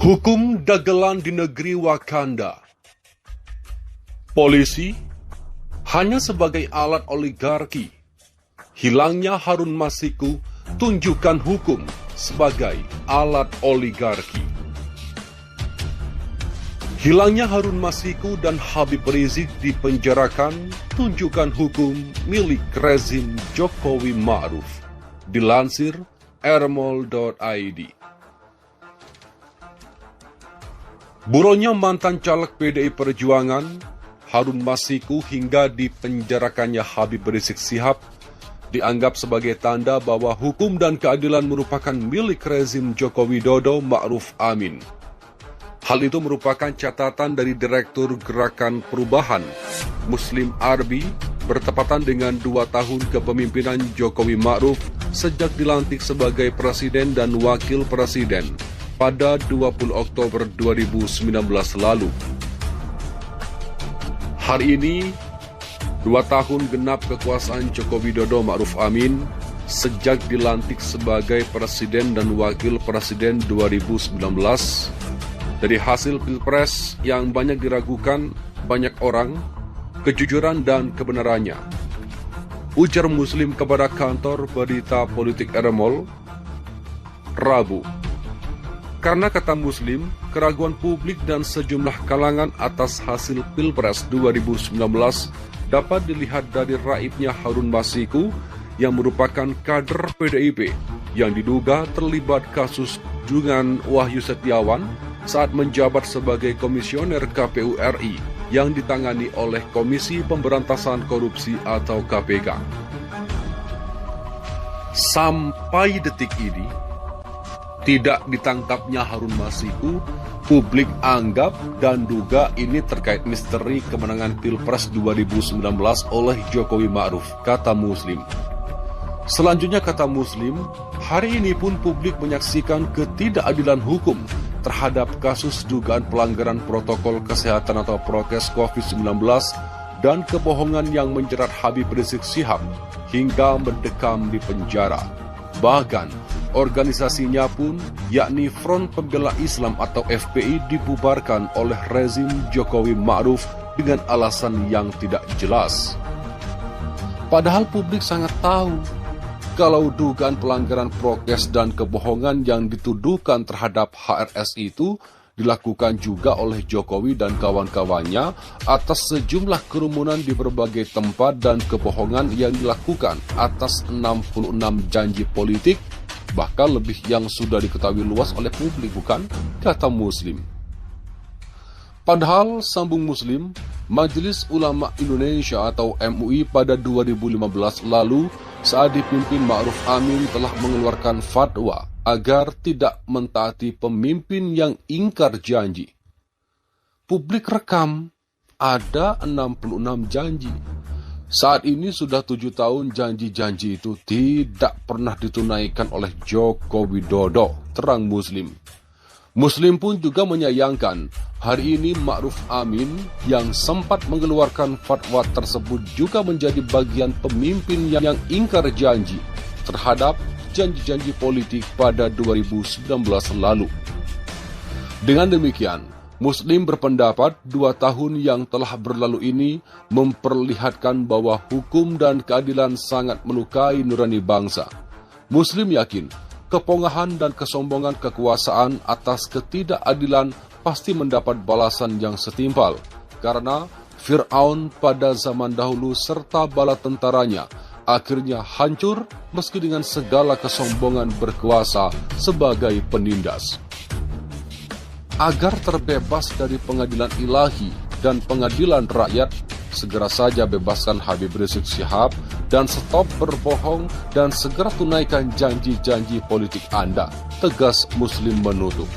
Hukum dagelan di negeri Wakanda. Polisi hanya sebagai alat oligarki. Hilangnya Harun Masiku tunjukkan hukum sebagai alat oligarki. Hilangnya Harun Masiku dan Habib Rizik dipenjarakan tunjukkan hukum milik rezim Jokowi Ma'ruf. Dilansir ermol.id. Buronnya mantan caleg PDI Perjuangan, Harun Masiku hingga dipenjarakannya Habib Rizik Syihab dianggap sebagai tanda bahwa hukum dan keadilan merupakan milik rezim Joko Widodo Ma'ruf Amin. Hal itu merupakan catatan dari Direktur Gerakan Perubahan Muslim Arbi bertepatan dengan 2 tahun kepemimpinan Jokowi Ma'ruf sejak dilantik sebagai Presiden dan Wakil Presiden pada 20 Oktober 2019 lalu. Hari ini, 2 tahun genap kekuasaan Joko Widodo Ma'ruf Amin sejak dilantik sebagai Presiden dan Wakil Presiden 2019. Dari hasil Pilpres yang banyak diragukan banyak orang, kejujuran dan kebenarannya. Ujar Muslim kepada kantor berita politik Ermol, Rabu. Karena kata Muslim, keraguan publik dan sejumlah kalangan atas hasil Pilpres 2019 dapat dilihat dari raibnya Harun Masiku yang merupakan kader PDIP yang diduga terlibat kasus dengan Wahyu Setiawan saat menjabat sebagai komisioner KPU RI yang ditangani oleh Komisi Pemberantasan Korupsi atau KPK. Sampai detik ini, tidak ditangkapnya Harun Masiku, publik anggap dan duga ini terkait misteri kemenangan Pilpres 2019 oleh Jokowi Ma'ruf, kata Muslim. Selanjutnya kata Muslim, hari ini pun publik menyaksikan ketidakadilan hukum terhadap kasus dugaan pelanggaran protokol kesehatan atau prokes COVID-19 dan kebohongan yang menjerat Habib Rizik Syihab hingga mendekam di penjara. Bahkan, organisasinya pun, yakni Front Pembela Islam atau FPI, dibubarkan oleh rezim Jokowi Ma'ruf dengan alasan yang tidak jelas. Padahal publik sangat tahu kalau dugaan pelanggaran prokes dan kebohongan yang dituduhkan terhadap HRS itu dilakukan juga oleh Jokowi dan kawan-kawannya atas sejumlah kerumunan di berbagai tempat dan kebohongan yang dilakukan atas 66 janji politik, bahkan lebih yang sudah diketahui luas oleh publik, bukan? Kata Muslim. Padahal, sambung Muslim, Majelis Ulama Indonesia atau MUI pada 2015 lalu saat dipimpin Ma'ruf Amin telah mengeluarkan fatwa agar tidak mentaati pemimpin yang ingkar janji. Publik rekam, ada 66 janji. Saat ini sudah 7 tahun janji-janji itu tidak pernah ditunaikan oleh Joko Widodo, terang Muslim. Muslim pun juga menyayangkan, hari ini Ma'ruf Amin yang sempat mengeluarkan fatwa tersebut juga menjadi bagian pemimpin yang ingkar janji terhadap janji-janji politik pada 2019 lalu. Dengan demikian, Muslim berpendapat 2 tahun yang telah berlalu ini memperlihatkan bahwa hukum dan keadilan sangat melukai nurani bangsa. Muslim yakin, kepongahan dan kesombongan kekuasaan atas ketidakadilan pasti mendapat balasan yang setimpal, karena Fir'aun pada zaman dahulu serta bala tentaranya akhirnya hancur meski dengan segala kesombongan berkuasa sebagai penindas. Agar terbebas dari pengadilan ilahi dan pengadilan rakyat, segera saja bebaskan Habib Rizik Syihab dan stop berbohong dan segera tunaikan janji-janji politik Anda, tegas Muslim menutup.